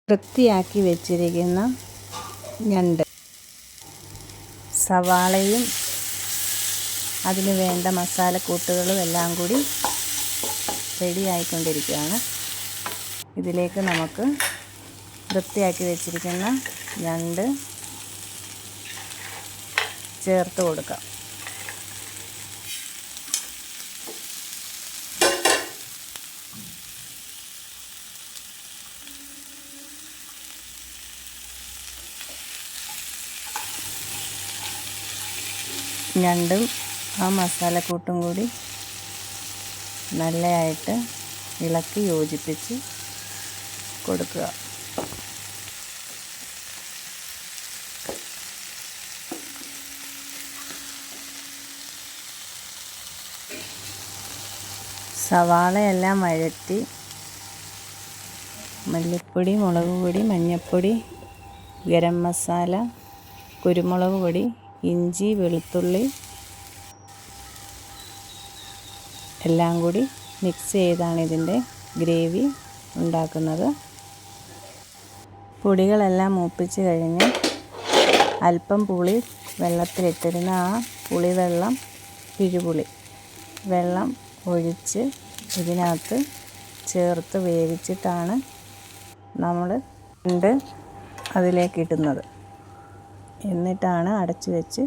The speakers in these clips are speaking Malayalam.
വൃത്തിയാക്കി വെച്ചിരിക്കുന്ന ഞണ്ട്, സവാളയും അതിന് വേണ്ട മസാലക്കൂട്ടുകളും എല്ലാം കൂടി റെഡി ആയിക്കൊണ്ടിരിക്കുകയാണ്. ഇതിലേക്ക് നമുക്ക് വൃത്തിയാക്കി വെച്ചിരിക്കുന്ന ഞണ്ട് ചേർത്ത് കൊടുക്കാം. ഞണ്ടും ആ മസാലക്കൂട്ടും കൂടി നല്ലതായിട്ട് ഇളക്കി യോജിപ്പിച്ച് കൊടുക്കുക. സവാളയെല്ലാം വഴറ്റി മല്ലിപ്പൊടി, മുളക് പൊടി, മഞ്ഞൾപ്പൊടി, ഗരം മസാല, കുരുമുളക് പൊടി, ഇഞ്ചി, വെളുത്തുള്ളി എല്ലാം കൂടി മിക്സ് ചെയ്താണ് ഇതിൻ്റെ ഗ്രേവി ഉണ്ടാക്കുന്നത്. പൊടികളെല്ലാം മൂപ്പിച്ച് കഴിഞ്ഞ് അല്പം പുളി വെള്ളത്തിലിട്ടിരുന്ന ആ പുളിവെള്ളം, പിഴുപുളി വെള്ളം ഒഴിച്ച് ഇതിനകത്ത് ചേർത്ത് വേവിച്ചിട്ടാണ് നമ്മൾ അതിലേക്ക് ഇടുന്നത്. എന്നിട്ടാണ് അടച്ചു വെച്ച്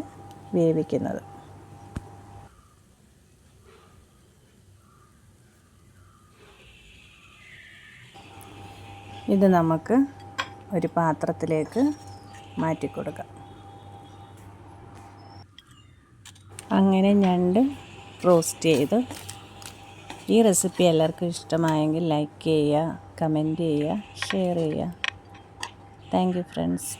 വേവിക്കുന്നത്. ഇത് നമുക്ക് ഒരു പാത്രത്തിലേക്ക് മാറ്റി കൊടുക്കാം. അങ്ങനെ ഞണ്ട് റോസ്റ്റ് ചെയ്ത്. ഈ റെസിപ്പി എല്ലാവർക്കും ഇഷ്ടമായെങ്കിൽ ലൈക്ക് ചെയ്യുക, കമൻറ്റ് ചെയ്യുക, ഷെയർ ചെയ്യുക. Thank you friends.